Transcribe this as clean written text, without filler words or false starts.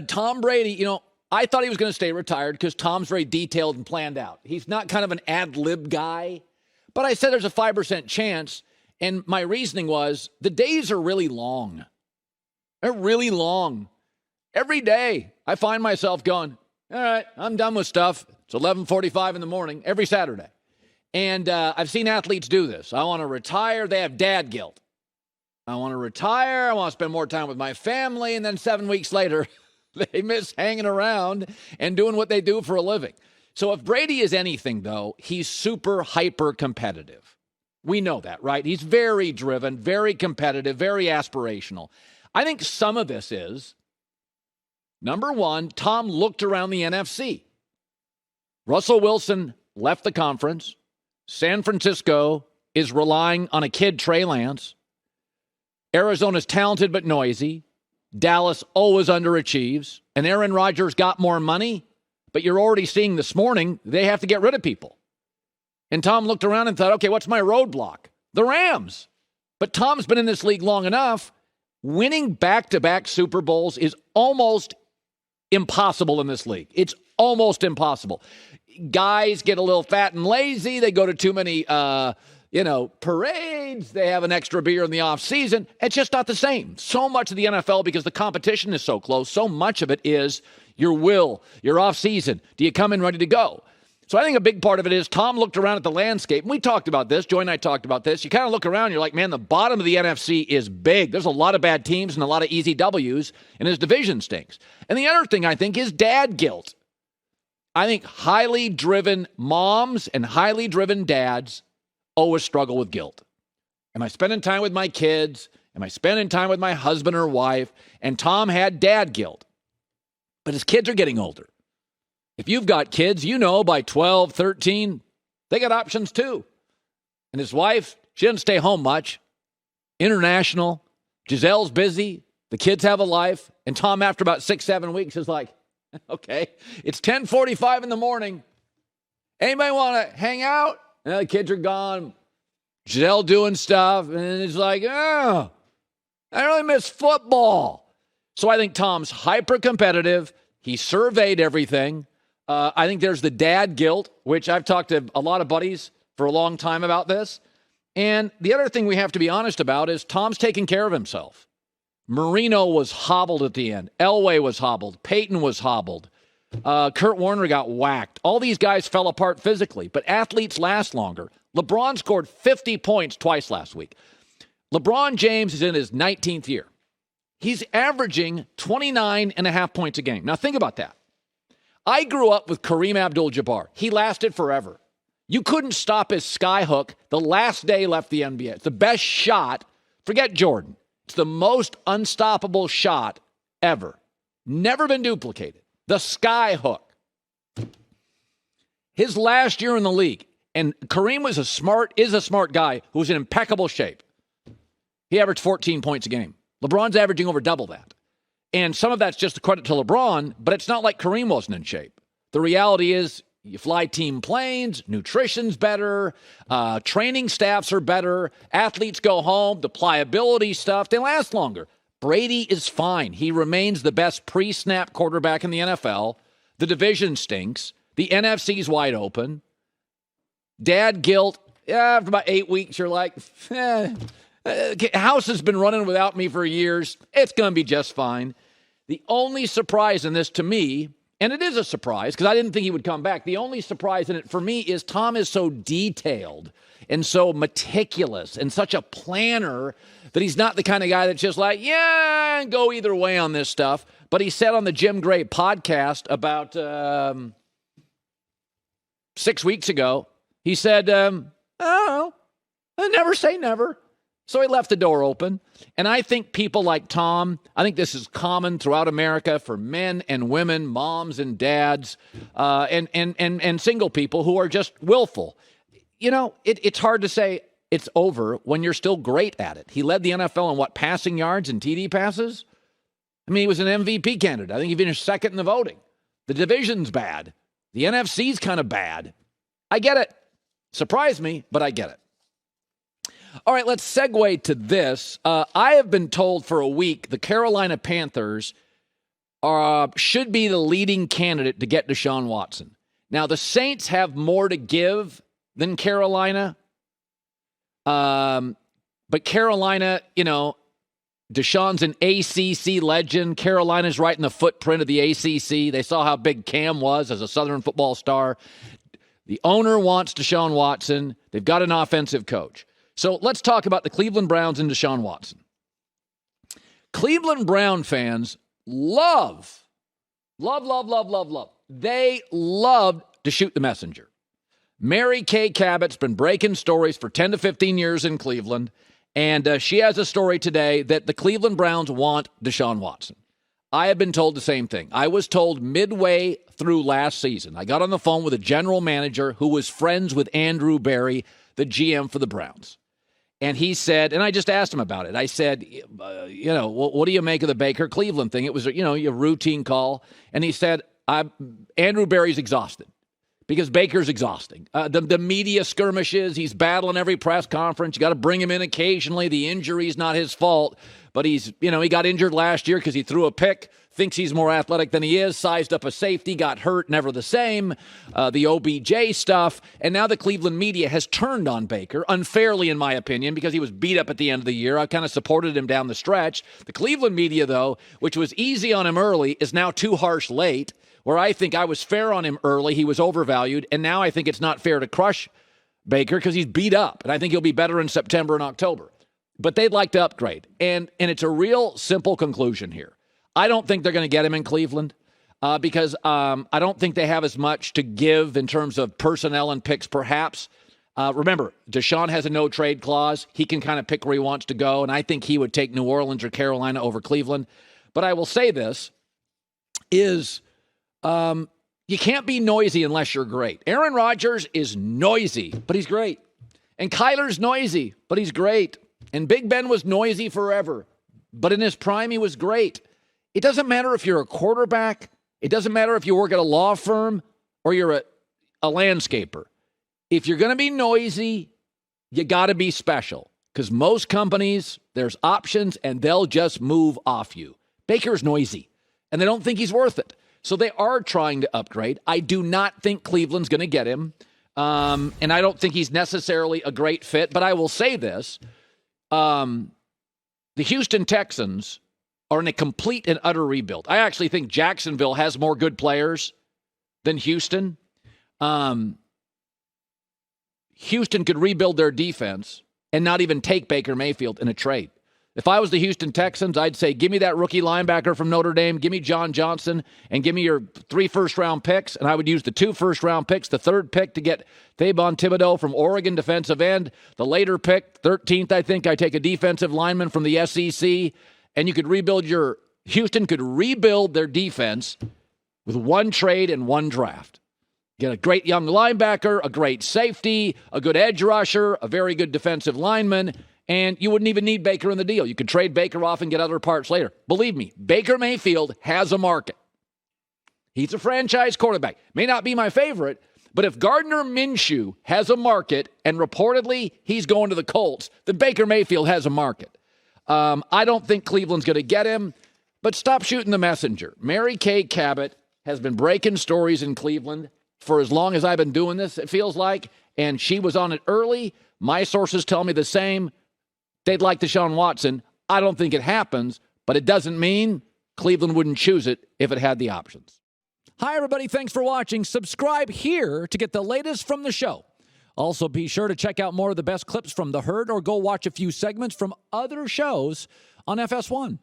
Tom Brady, I thought he was going to stay retired because Tom's very detailed and planned out. He's not kind of an ad-lib guy. But I said there's a 5% chance, and my reasoning was the days are really long. They're really long. Every day I find myself going, all right, I'm done with stuff. It's 11:45 in the morning every Saturday. And I've seen athletes do this. I want to retire. They have dad guilt. I want to retire. I want to spend more time with my family. And then 7 weeks later, they miss hanging around and doing what they do for a living. So if Brady is anything, though, he's super hyper competitive. We know that, right? He's very driven, very competitive, very aspirational. I think some of this is, number one, Tom looked around the NFC. Russell Wilson left the conference. San Francisco is relying on a kid, Trey Lance. Arizona's talented but noisy. Dallas always underachieves. And Aaron Rodgers got more money, but you're already seeing this morning they have to get rid of people. And Tom looked around and thought, okay, what's my roadblock? The Rams. But Tom's been in this league long enough. Winning back-to-back Super Bowls is almost impossible in this league. It's almost impossible. Guys get a little fat and lazy. They go to too many, parades. They have an extra beer in the offseason. It's just not the same. So much of the NFL, because the competition is so close, so much of it is your will, your offseason. Do you come in ready to go? So I think a big part of it is Tom looked around at the landscape. And we talked about this. Joy and I talked about this. You kind of look around, you're like, man, the bottom of the NFC is big. There's a lot of bad teams and a lot of easy W's, and his division stinks. And the other thing I think is dad guilt. I think highly driven moms and highly driven dads always struggle with guilt. Am I spending time with my kids? Am I spending time with my husband or wife? And Tom had dad guilt. But his kids are getting older. If you've got kids, by 12, 13, they got options too. And his wife, she doesn't stay home much. International. Giselle's busy. The kids have a life. And Tom, after about 6-7 weeks, is like, okay, it's 10:45 in the morning. Anybody want to hang out? And the kids are gone. Giselle doing stuff. And it's like, I really miss football. So I think Tom's hyper-competitive. He surveyed everything. I think there's the dad guilt, which I've talked to a lot of buddies for a long time about this. And the other thing we have to be honest about is Tom's taking care of himself. Marino was hobbled at the end. Elway was hobbled. Peyton was hobbled. Kurt Warner got whacked. All these guys fell apart physically, but athletes last longer. LeBron scored 50 points twice last week. LeBron James is in his 19th year. He's averaging 29.5 points a game. Now think about that. I grew up with Kareem Abdul-Jabbar. He lasted forever. You couldn't stop his skyhook the last day he left the NBA. It's the best shot. Forget Jordan. It's the most unstoppable shot ever. Never been duplicated. The skyhook. His last year in the league, and Kareem is a smart guy who's in impeccable shape. He averaged 14 points a game. LeBron's averaging over double that. And some of that's just a credit to LeBron, but it's not like Kareem wasn't in shape. The reality is you fly team planes, nutrition's better, training staffs are better, athletes go home, the pliability stuff, they last longer. Brady is fine. He remains the best pre-snap quarterback in the NFL. The division stinks. The NFC's wide open. Dad guilt. Yeah, after about 8 weeks, you're like, house has been running without me for years. It's going to be just fine. The only surprise in this to me, and it is a surprise because I didn't think he would come back. The only surprise in it for me is Tom is so detailed and so meticulous and such a planner that he's not the kind of guy that's just like, go either way on this stuff. But he said on the Jim Gray podcast about 6 weeks ago, he said, I never say never. So he left the door open. And I think people like Tom, I think this is common throughout America for men and women, moms and dads, and single people who are just willful. It's hard to say it's over when you're still great at it. He led the NFL in passing yards and TD passes? I mean, he was an MVP candidate. I think he finished second in the voting. The division's bad. The NFC's kind of bad. I get it. Surprised me, but I get it. All right, let's segue to this. I have been told for a week the Carolina Panthers should be the leading candidate to get Deshaun Watson. Now, the Saints have more to give than Carolina. But Carolina, Deshaun's an ACC legend. Carolina's right in the footprint of the ACC. They saw how big Cam was as a Southern football star. The owner wants Deshaun Watson. They've got an offensive coach. So let's talk about the Cleveland Browns and Deshaun Watson. Cleveland Brown fans love. They love to shoot the messenger. Mary Kay Cabot's been breaking stories for 10 to 15 years in Cleveland, and she has a story today that the Cleveland Browns want Deshaun Watson. I have been told the same thing. I was told midway through last season. I got on the phone with a general manager who was friends with Andrew Berry, the GM for the Browns. And he said, and I just asked him about it. I said, what do you make of the Baker Cleveland thing? It was, a routine call. And he said, Andrew Berry's exhausted because Baker's exhausting. The media skirmishes, he's battling every press conference. You got to bring him in occasionally. The injury's not his fault. But he got injured last year because he threw a pick, thinks he's more athletic than he is, sized up a safety, got hurt, never the same, the OBJ stuff. And now the Cleveland media has turned on Baker, unfairly in my opinion, because he was beat up at the end of the year. I kind of supported him down the stretch. The Cleveland media, though, which was easy on him early, is now too harsh late, where I think I was fair on him early. He was overvalued. And now I think it's not fair to crush Baker because he's beat up. And I think he'll be better in September and October. But they'd like to upgrade. And it's a real simple conclusion here. I don't think they're going to get him in Cleveland because I don't think they have as much to give in terms of personnel and picks, perhaps. Remember, Deshaun has a no-trade clause. He can kind of pick where he wants to go, and I think he would take New Orleans or Carolina over Cleveland. But I will say this, is you can't be noisy unless you're great. Aaron Rodgers is noisy, but he's great. And Kyler's noisy, but he's great. And Big Ben was noisy forever, but in his prime, he was great. It doesn't matter if you're a quarterback. It doesn't matter if you work at a law firm or you're a landscaper. If you're going to be noisy, you got to be special because most companies, there's options and they'll just move off you. Baker's noisy and they don't think he's worth it. So they are trying to upgrade. I do not think Cleveland's going to get him. And I don't think he's necessarily a great fit, but I will say this. The Houston Texans are in a complete and utter rebuild. I actually think Jacksonville has more good players than Houston. Houston could rebuild their defense and not even take Baker Mayfield in a trade. If I was the Houston Texans, I'd say, give me that rookie linebacker from Notre Dame, give me John Johnson, and give me your 3 first-round picks, and I would use the 2 first-round picks, the 3rd pick to get Thayvon Thibodeau from Oregon, defensive end, the later pick, 13th, I think, I take a defensive lineman from the SEC, and you could Houston could rebuild their defense with 1 trade and 1 draft. Get a great young linebacker, a great safety, a good edge rusher, a very good defensive lineman, and you wouldn't even need Baker in the deal. You could trade Baker off and get other parts later. Believe me, Baker Mayfield has a market. He's a franchise quarterback. May not be my favorite, but if Gardner Minshew has a market, and reportedly he's going to the Colts, then Baker Mayfield has a market. I don't think Cleveland's going to get him, but stop shooting the messenger. Mary Kay Cabot has been breaking stories in Cleveland for as long as I've been doing this, it feels like, and she was on it early. My sources tell me the same. They'd like Deshaun Watson. I don't think it happens, but it doesn't mean Cleveland wouldn't choose it if it had the options. Hi, everybody. Thanks for watching. Subscribe here to get the latest from the show. Also, be sure to check out more of the best clips from The Herd or go watch a few segments from other shows on FS1.